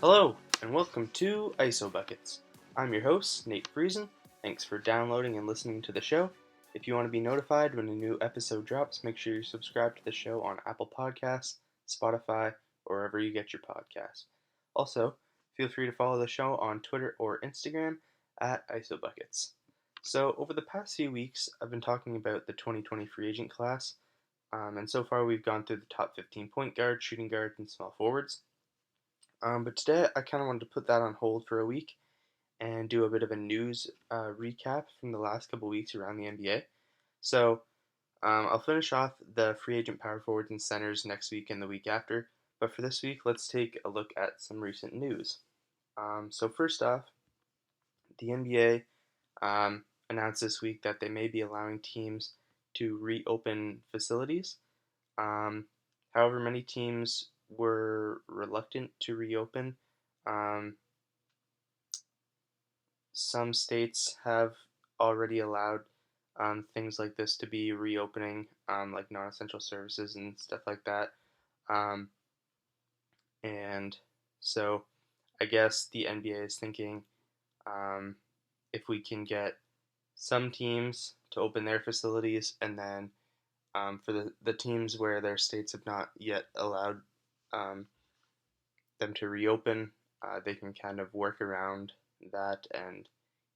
Hello, and welcome to ISO Buckets. I'm your host, Nate Friesen. Thanks for downloading and listening to the show. If you want to be notified when a new episode drops, make sure you subscribe to the show on Apple Podcasts, Spotify, or wherever you get your podcasts. Also, feel free to follow the show on Twitter or Instagram at ISO Buckets. So, over the past few weeks, I've been talking about the 2020 free agent class, and so far we've gone through the top 15 point guards, shooting guards, and small forwards. But today I kind of wanted to put that on hold for a week and do a bit of a news recap from the last couple weeks around the NBA. So I'll finish off the free agent power forwards and centers next week and the week after. But for this week, let's take a look at some recent news. So first off, the NBA announced this week that they may be allowing teams to reopen facilities. Um, However, many teams were reluctant to reopen. Um, some states have already allowed things like this to be reopening, like non-essential services and stuff like that. Um, and so I guess the NBA is thinking um, if we can get some teams to open their facilities and then for the teams where their states have not yet allowed um, them to reopen, they can kind of work around that and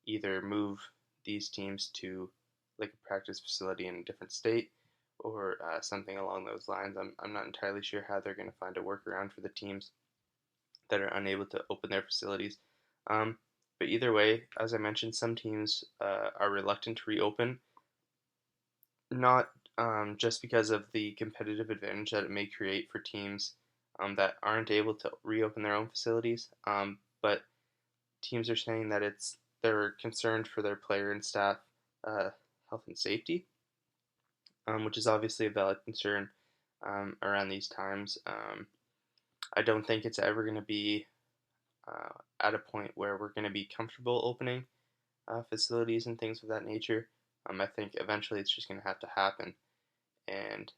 either move these teams to like a practice facility in a different state or something along those lines. I'm not entirely sure how they're going to find a workaround for the teams that are unable to open their facilities. Um, but either way, as I mentioned, some teams are reluctant to reopen, not just because of the competitive advantage that it may create for teams that aren't able to reopen their own facilities, but teams are saying that they're concerned for their player and staff health and safety, which is obviously a valid concern around these times. I don't think it's ever going to be at a point where we're going to be comfortable opening facilities and things of that nature. I think eventually it's just going to have to happen, and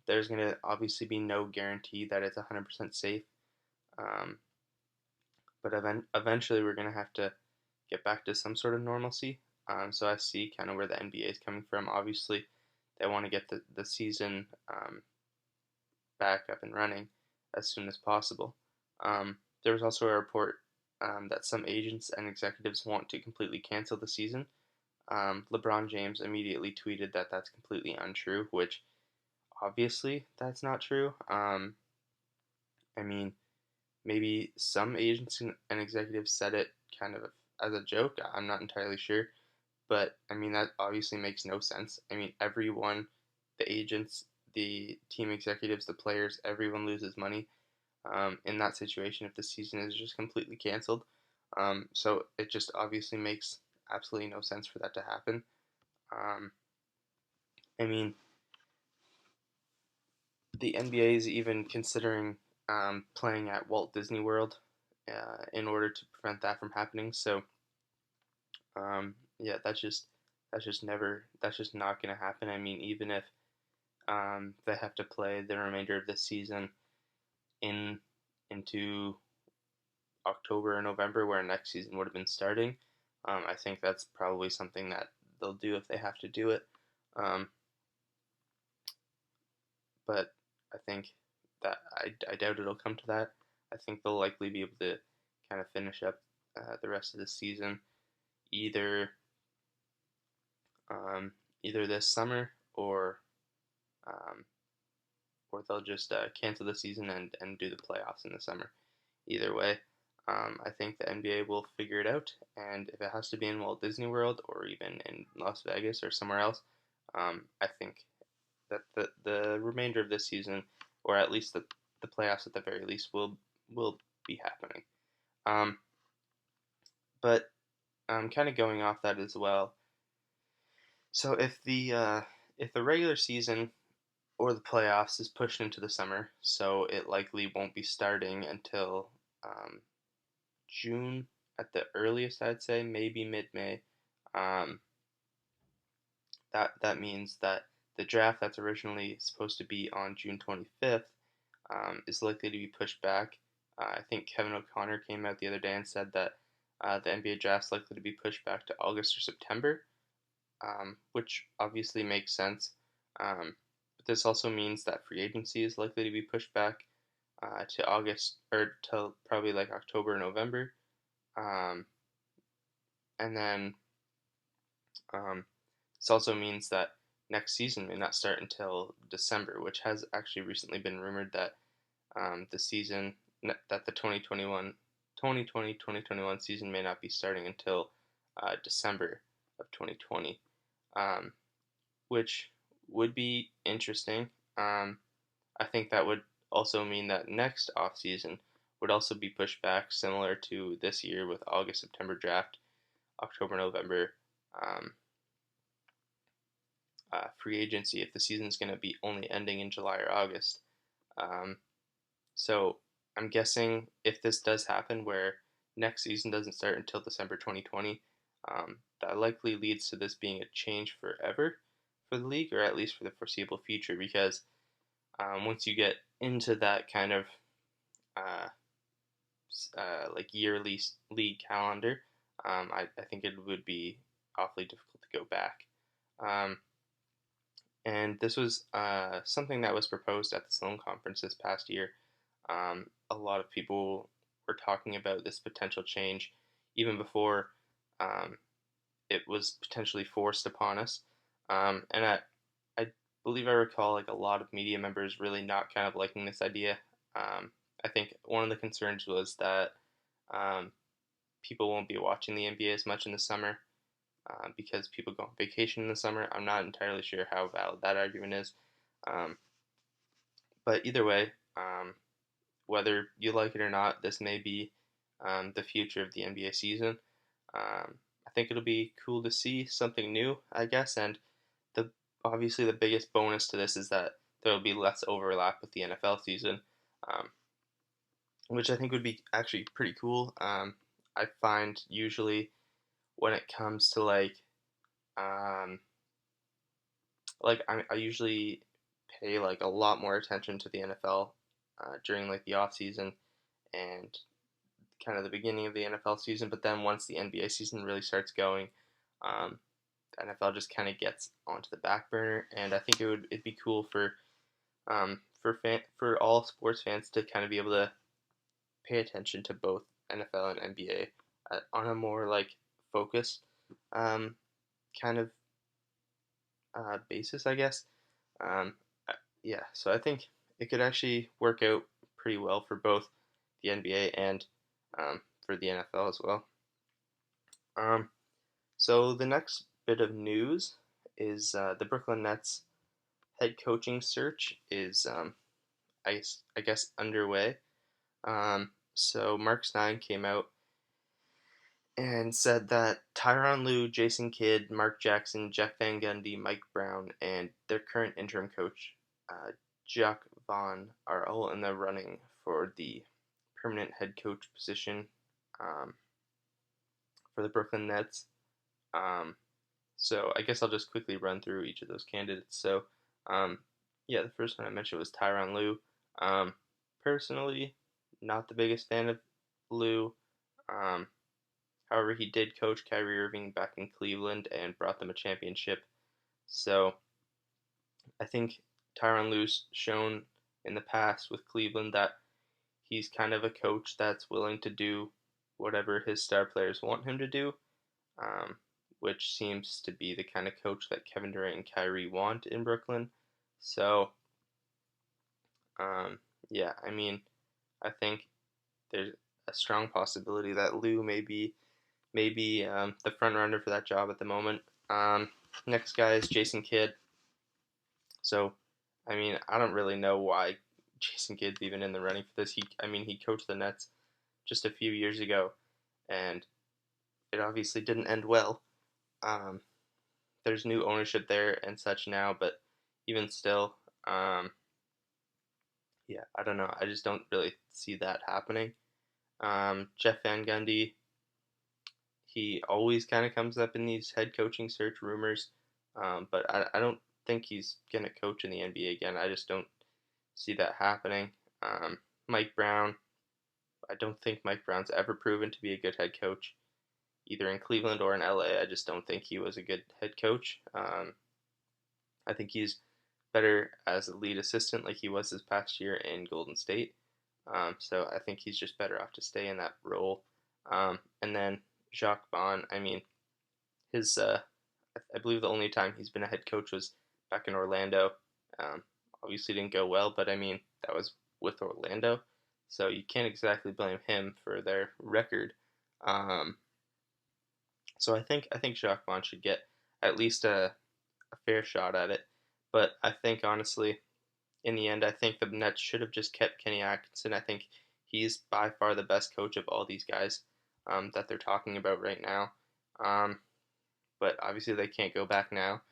there's going to obviously be no guarantee that it's 100% safe. Um, but eventually we're going to have to get back to some sort of normalcy. So I see kind of where the NBA is coming from. Obviously, they want to get the season back up and running as soon as possible. There was also a report that some agents and executives want to completely cancel the season. LeBron James immediately tweeted that that's completely untrue, which obviously that's not true. I mean, maybe some agents and executives said it kind of as a joke. I'm not entirely sure. But, I mean, that obviously makes no sense. I mean, everyone, the agents, the team executives, the players, everyone loses money in that situation if the season is just completely canceled. So it just obviously makes absolutely no sense for that to happen. I mean, the NBA is even considering playing at Walt Disney World in order to prevent that from happening. So yeah, that's just not going to happen. I mean, even if they have to play the remainder of the season in into October or November, where next season would have been starting, I think that's probably something that they'll do if they have to do it. Um, but I think that I doubt it'll come to that. I think they'll likely be able to kind of finish up the rest of the season either either this summer um, or they'll just cancel the season and do the playoffs in the summer. Either way, I think the NBA will figure it out, and if it has to be in Walt Disney World or even in Las Vegas or somewhere else, I think that the remainder of this season, or at least the playoffs at the very least, will be happening. Um, but kind of going off that as well. So if the regular season or the playoffs is pushed into the summer, so it likely won't be starting until June at the earliest, I'd say, maybe mid-May. Um, that means that the draft that's originally supposed to be on June 25th is likely to be pushed back I think Kevin O'Connor came out the other day and said that the NBA draft is likely to be pushed back to August or September, which obviously makes sense. But this also means that free agency is likely to be pushed back to August or till probably like October, November. Um, and then this also means that next season may not start until December, which has actually recently been rumored that the season that the 2021 season may not be starting until December of 2020, um, which would be interesting. I think that would also mean that next off season would also be pushed back, similar to this year with August September draft, October November free agency if the season's going to be only ending in July or August. Um, so I'm guessing if this does happen, where next season doesn't start until December 2020, that likely leads to this being a change forever for the league, or at least for the foreseeable future, because once you get into that kind of uh, like yearly league calendar, I think it would be awfully difficult to go back. Um, and this was something that was proposed at the Sloan Conference this past year. A lot of people were talking about this potential change even before um, it was potentially forced upon us. And I believe I recall like a lot of media members really not kind of liking this idea. I think one of the concerns was that um, people won't be watching the NBA as much in the summer because people go on vacation in the summer. I'm not entirely sure how valid that argument is. Um, but either way, whether you like it or not, this may be the future of the NBA season. I think it'll be cool to see something new, I guess. And the obviously the biggest bonus to this is that there will be less overlap with the NFL season, um, which I think would be actually pretty cool. I find usually when it comes to um, I usually pay like a lot more attention to the NFL during like the off season and kind of the beginning of the NFL season. But then once the NBA season really starts going, um, the NFL just kind of gets onto the back burner. And I think it'd be cool for all sports fans to kind of be able to pay attention to both NFL and NBA on a more like focused um, kind of basis, I guess. Um, yeah, so I think it could actually work out pretty well for both the NBA and for the NFL as well. Um, so the next bit of news is the Brooklyn Nets head coaching search is, I guess, underway. So Mark Stein came out and said that Tyronn Lue, Jason Kidd, Mark Jackson, Jeff Van Gundy, Mike Brown, and their current interim coach, Jacques Vaughn, are all in the running for the permanent head coach position um, for the Brooklyn Nets. Um, so I guess I'll just quickly run through each of those candidates. So, um, yeah, the first one I mentioned was Tyronn Lue. Um, Personally, not the biggest fan of Lue. Um, However, he did coach Kyrie Irving back in Cleveland and brought them a championship. So I think Tyronn Lue's shown in the past with Cleveland that he's kind of a coach that's willing to do whatever his star players want him to do, um, which seems to be the kind of coach that Kevin Durant and Kyrie want in Brooklyn. So, um, yeah, I mean, I think there's a strong possibility that Lue may be the front runner for that job at the moment. Um, Next guy is Jason Kidd. So, I mean, I don't really know why Jason Kidd's even in the running for this. He coached the Nets just a few years ago, and it obviously didn't end well. Um, there's new ownership there and such now, but even still, yeah, I don't know. I just don't really see that happening. Jeff Van Gundy, he always kind of comes up in these head coaching search rumors, but I don't think he's going to coach in the NBA again. I just don't see that happening. Mike Brown, I don't think Mike Brown's ever proven to be a good head coach, either in Cleveland or in LA. I just don't think he was a good head coach. I think he's better as a lead assistant, like he was this past year in Golden State. So I think he's just better off to stay in that role. And then Jacques Vaughn, I mean, his I believe the only time he's been a head coach was back in Orlando. Um, Obviously didn't go well, but I mean that was with Orlando, so you can't exactly blame him for their record. Um, so I think Jacques Vaughn should get at least a fair shot at it. But I think honestly, in the end, I think the Nets should have just kept Kenny Atkinson. I think he's by far the best coach of all these guys that they're talking about right now. Um, but obviously they can't go back now,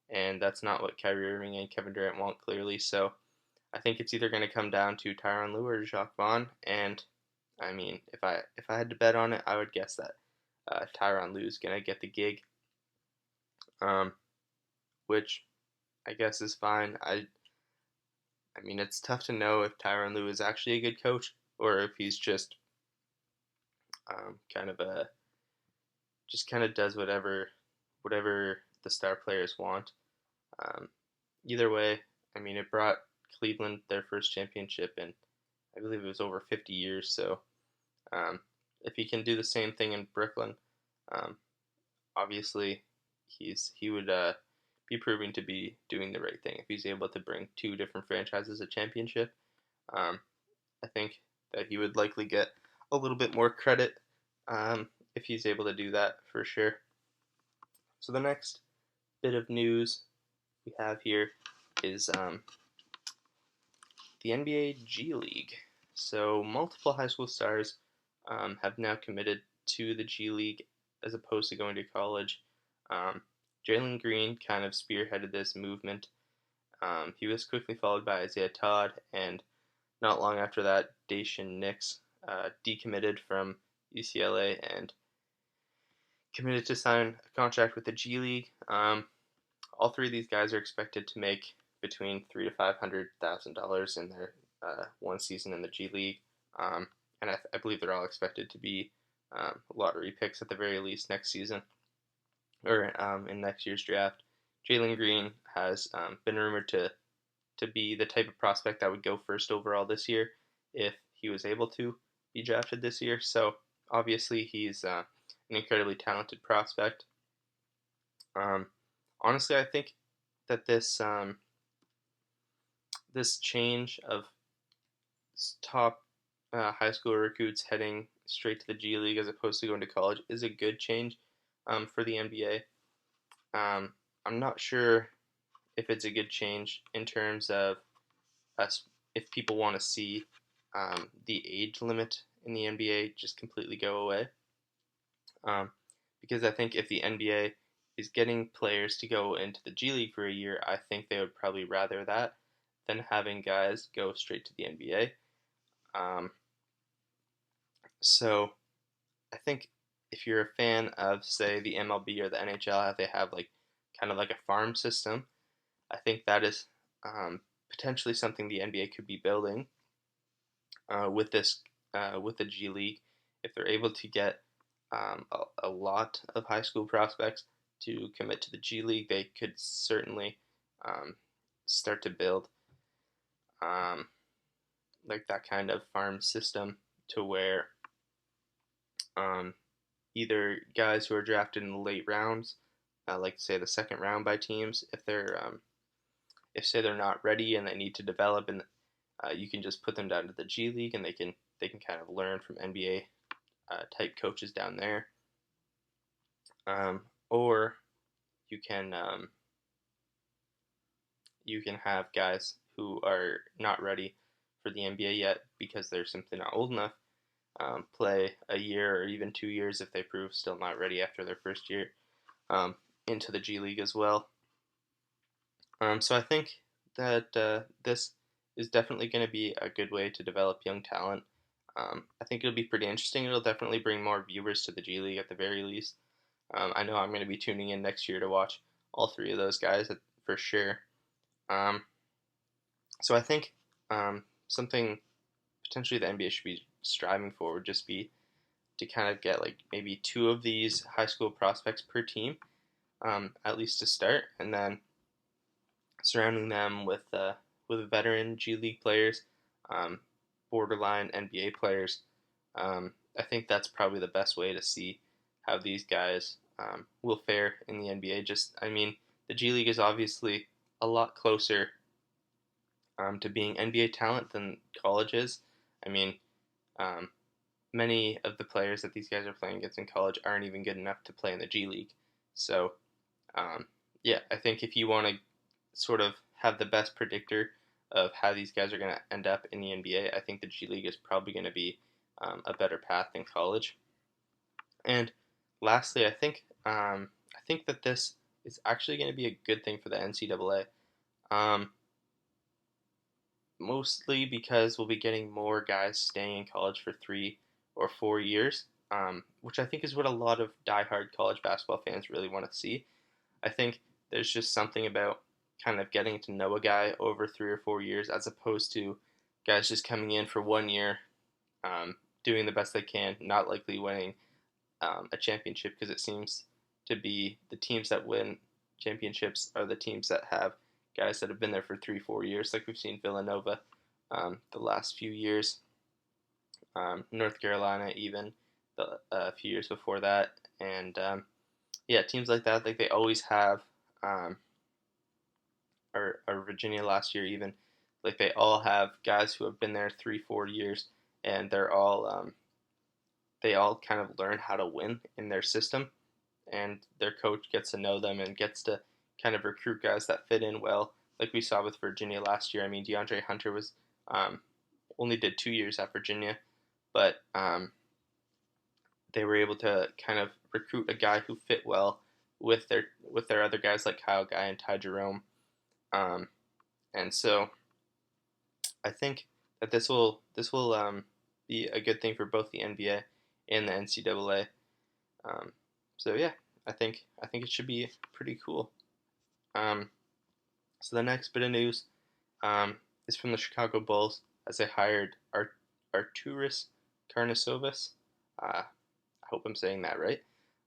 and that's not what Kyrie Irving and Kevin Durant want clearly. So I think it's either going to come down to Tyronn Lue or Jacques Vaughn. And I mean, if I had to bet on it, I would guess that Tyronn Lue's going to get the gig, um, which I guess is fine. I mean, it's tough to know if Tyronn Lue is actually a good coach or if he's kind of a just kind of does whatever the star players want. Um, Either way, I mean, it brought Cleveland their first championship in I believe it was over 50 years. So um, if he can do the same thing in Brooklyn, um, obviously he would be proving to be doing the right thing if he's able to bring two different franchises a championship. Um, I think that he would likely get a little bit more credit if he's able to do that for sure. So the next bit of news we have here is the NBA G League. So multiple high school stars have now committed to the G League as opposed to going to college. Um, Jalen Green kind of spearheaded this movement. He was quickly followed by Isaiah Todd, and not long after that, Dacian Nix decommitted from UCLA and committed to sign a contract with the G League. All three of these guys are expected to make between $300,000 to $500,000 in their one season in the G League, and I believe they're all expected to be lottery picks at the very least next season or in next year's draft. Jalen Green has been rumored to be the type of prospect that would go first overall this year if he was able to be drafted this year. So obviously he's an incredibly talented prospect. Um, Honestly, I think that this change of top high school recruits heading straight to the G League as opposed to going to college is a good change for the NBA. I'm not sure if it's a good change in terms of us if people want to see the age limit in the NBA just completely go away. Um, because I think if the NBA is getting players to go into the G League for a year, I think they would probably rather that than having guys go straight to the NBA. Um, so I think if you're a fan of, say, the MLB or the NHL, they have like kind of like a farm system. I think that is potentially something the NBA could be building with this with the G League. If they're able to get a lot of high school prospects to commit to the G League, they could certainly um, start to build um, like that kind of farm system to where um, either guys who are drafted in the late rounds, like say the second round by teams, if say they're not ready and they need to develop, and you can just put them down to the G League and they can kind of learn from NBA type coaches down there, or you can you can have guys who are not ready for the NBA yet because they're simply not old enough play a year or even 2 years if they prove still not ready after their first year um, into the G League as well. So I think that this is definitely going to be a good way to develop young talent. I think it'll be pretty interesting. It'll definitely bring more viewers to the G League at the very least. I know I'm going to be tuning in next year to watch all three of those guys for sure. Um, so I think something potentially the NBA should be striving for would just be to kind of get like maybe two of these high school prospects per team, at least to start, and then surrounding them with veteran G League players, um, borderline NBA players. I think that's probably the best way to see how these guys will fare in the NBA. Just, I mean, the G League is obviously a lot closer to being NBA talent than college is. I mean, um, many of the players that these guys are playing against in college aren't even good enough to play in the G League. So, um, yeah, I think if you want to sort of have the best predictor of how these guys are going to end up in the NBA, I think the G League is probably going to be a better path than college. And lastly, I think that this is actually going to be a good thing for the NCAA. Mostly because we'll be getting more guys staying in college for 3 or 4 years, which I think is what a lot of diehard college basketball fans really want to see. I think there's just something about kind of getting to know a guy over 3 or 4 years as opposed to guys just coming in for 1 year, doing the best they can, not likely winning a championship because it seems to be the teams that win championships are the teams that have guys that have been there for 3, 4 years, like we've seen Villanova the last few years, North Carolina even a few years before that, and yeah, teams like that, like they always have, um, or Virginia last year even, like they all have guys who have been there 3, 4 years, and they all kind of learn how to win in their system, and their coach gets to know them and gets to kind of recruit guys that fit in well, like we saw with Virginia last year. I mean, DeAndre Hunter was um, only did 2 years at Virginia, but they were able to kind of recruit a guy who fit well with their other guys like Kyle Guy and Ty Jerome, um, and so I think that this will be a good thing for both the NBA and the NCAA. Um, so yeah, I think it should be pretty cool. Um, so the next bit of news is from the Chicago Bulls as they hired Arturas Karnisovas. I hope I'm saying that right.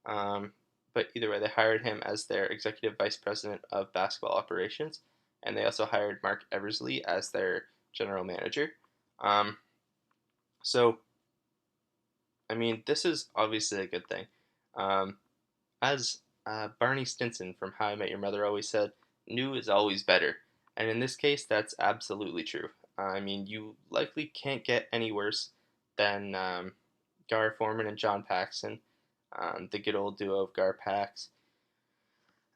But either way, they hired him as their executive vice president of basketball operations, and they also hired Mark Eversley as their general manager. Um, so, I mean, this is obviously a good thing. Um, as Barney Stinson from How I Met Your Mother always said, new is always better. And in this case, that's absolutely true. I mean, you likely can't get any worse than Gar Forman and John Paxson, the good old duo of Gar Pax.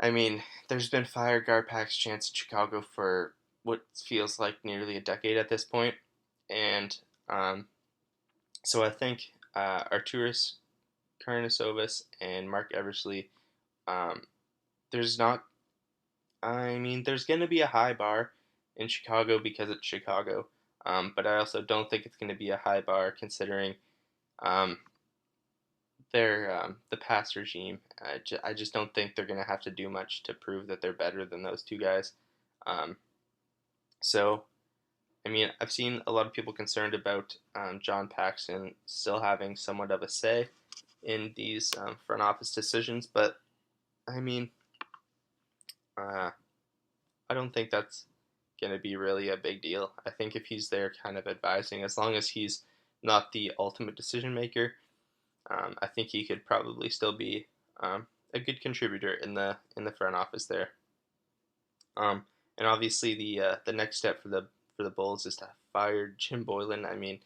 I mean, there's been fire Gar Pax chants in Chicago for what feels like nearly a decade at this point. And so I think Arturas Karnisovas and Mark Eversley, um, there's not, I mean, there's going to be a high bar in Chicago because it's Chicago. But I also don't think it's going to be a high bar considering um, the past regime. I just don't think they're going to have to do much to prove that they're better than those two guys. Um, so, I mean, I've seen a lot of people concerned about John Paxson still having somewhat of a say in these front office decisions, but I mean, uh, I don't think that's going to be really a big deal. I think if he's there kind of advising, as long as he's not the ultimate decision maker, I think he could probably still be a good contributor in the front office there. And obviously the next step for the Bulls is to fire Jim Boylan. I mean,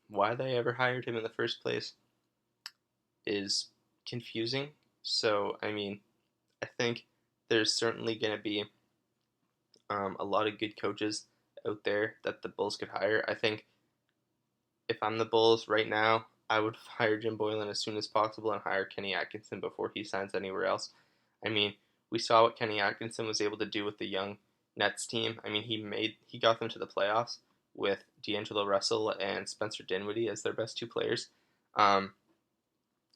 why they ever hired him in the first place is confusing. So I mean, I think there's certainly going to be a lot of good coaches out there that the Bulls could hire. I think if I'm the Bulls right now, I would fire Jim Boylan as soon as possible and hire Kenny Atkinson before he signs anywhere else. I mean, we saw what Kenny Atkinson was able to do with the young Nets team. I mean, he got them to the playoffs with D'Angelo Russell and Spencer Dinwiddie as their best two players. Um,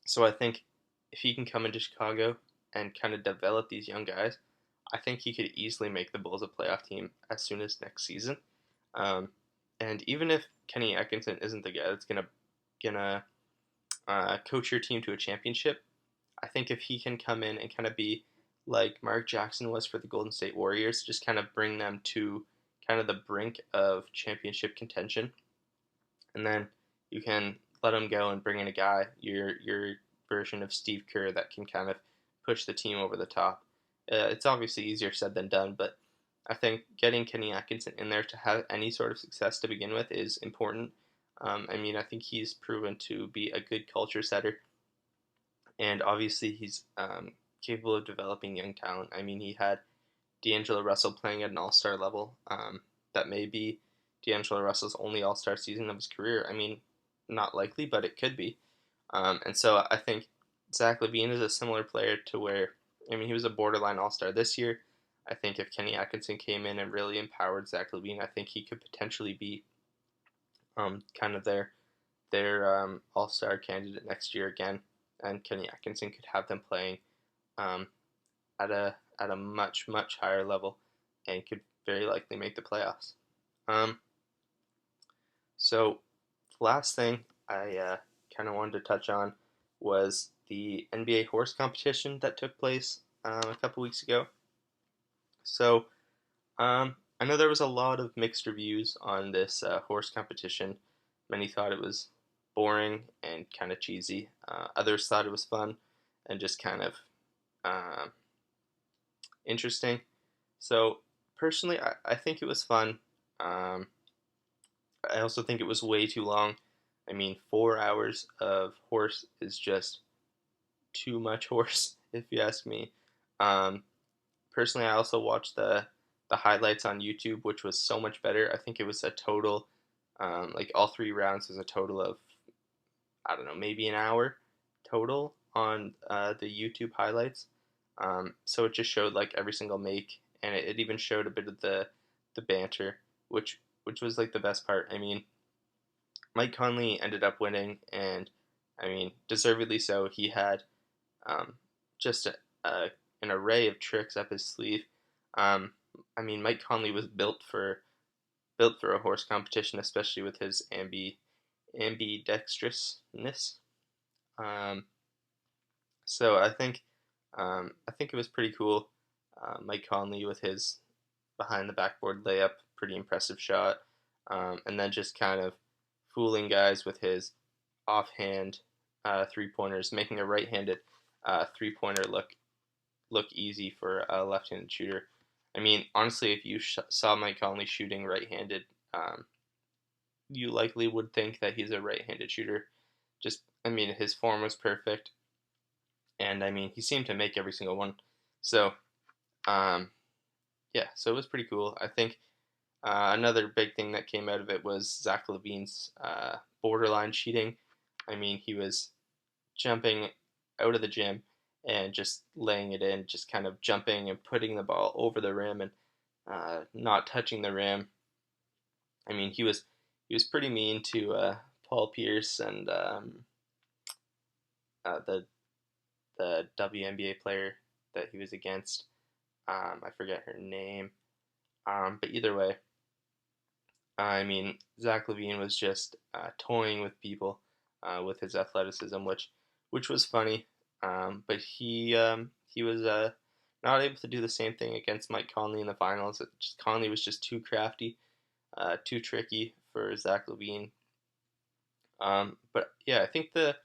so I think if he can come into Chicago and kind of develop these young guys, I think he could easily make the Bulls a playoff team as soon as next season. Um, And even if Kenny Atkinson isn't the guy that's gonna coach your team to a championship, I think if he can come in and kind of be like Mark Jackson was for the Golden State Warriors, just kind of bring them to kind of the brink of championship contention, and then you can let him go and bring in a guy, your version of Steve Kerr, that can kind of push the team over the top. It's obviously easier said than done, but I think getting Kenny Atkinson in there to have any sort of success to begin with is important. I mean, I think he's proven to be a good culture setter, and obviously he's capable of developing young talent. I mean, he had D'Angelo Russell playing at an all-star level. That may be D'Angelo Russell's only all-star season of his career. I mean, not likely, but it could be. And so I think Zach LaVine is a similar player to where, I mean, he was a borderline all-star this year. I think if Kenny Atkinson came in and really empowered Zach LaVine, I think he could potentially be kind of their all-star candidate next year again. And Kenny Atkinson could have them playing um, at a much higher level and could very likely make the playoffs. Um, so the last thing I kind of wanted to touch on was the NBA horse competition that took place a couple weeks ago. So I know there was a lot of mixed reviews on this horse competition. Many thought it was boring and kind of cheesy. Others thought it was fun and just kind of uh, interesting. So personally, I think it was fun. Um, I also think it was way too long. I mean, 4 hours of horse is just too much horse, if you ask me. Um, Personally, I also watched the highlights on YouTube, which was so much better. I think it was a total, like all 3 rounds was a total of, I don't know, maybe an hour total on the YouTube highlights. So it just showed like every single make, and it even showed a bit of the banter, which was like the best part. I mean, Mike Conley ended up winning, and I mean, deservedly so. He had um, just an array of tricks up his sleeve. Um, I mean, Mike Conley was built for a horse competition, especially with his ambidextrousness. Um, so I think it was pretty cool. Mike Conley with his behind the backboard layup, pretty impressive shot, and then just kind of fooling guys with his offhand 3 pointers, making a right-handed 3 pointer look easy for a left-handed shooter. I mean, honestly, if you saw Mike Conley shooting right-handed, um, you likely would think that he's a right-handed shooter. Just, I mean, his form was perfect, and I mean, he seemed to make every single one. So, um, yeah, so it was pretty cool. I think another big thing that came out of it was Zach LaVine's borderline cheating. I mean, he was jumping out of the gym and just laying it in, just kind of jumping and putting the ball over the rim and not touching the rim. I mean, he was pretty mean to Paul Pierce and the WNBA player that he was against. I forget her name, but either way, I mean, Zach LaVine was just toying with people with his athleticism, which was funny. But he was not able to do the same thing against Mike Conley in the finals. Conley was just too crafty, too tricky for Zach LaVine. But yeah, I think the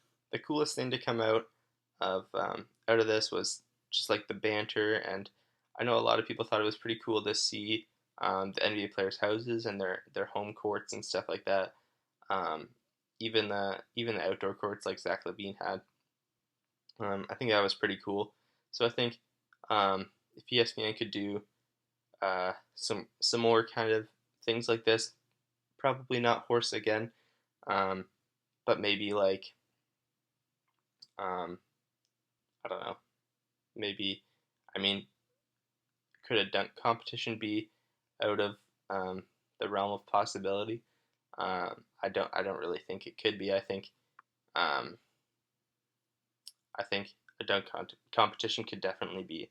coolest thing to come out of this was just like the banter, and I know a lot of people thought it was pretty cool to see the NBA players' houses and their home courts and stuff like that. Um, even the outdoor courts like Zach LaVine had. I think that was pretty cool. So I think if ESPN could do some more kind of things like this, probably not horse again, um, but maybe like um, I don't know, maybe I mean, could a dunk competition be out of um, the realm of possibility? I don't really think it could be. Um, I think a dunk competition could definitely be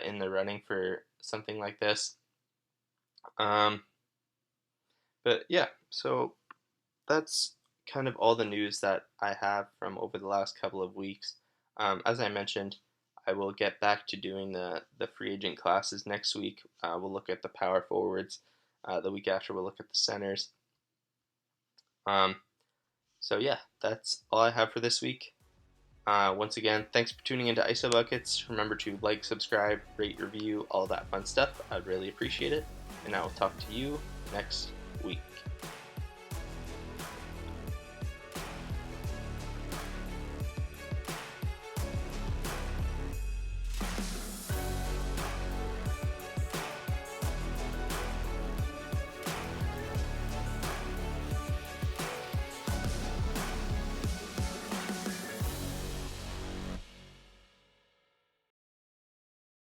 in the running for something like this. Um, But yeah, so that's kind of all the news that I have from over the last couple of weeks. As I mentioned, I will get back to doing the free agent classes next week. We'll look at the power forwards. The week after, we'll look at the centers. Um, so yeah, that's all I have for this week. Once again, thanks for tuning into ISO Buckets. Remember to like, subscribe, rate, review, all that fun stuff. I'd really appreciate it. And I will talk to you next week.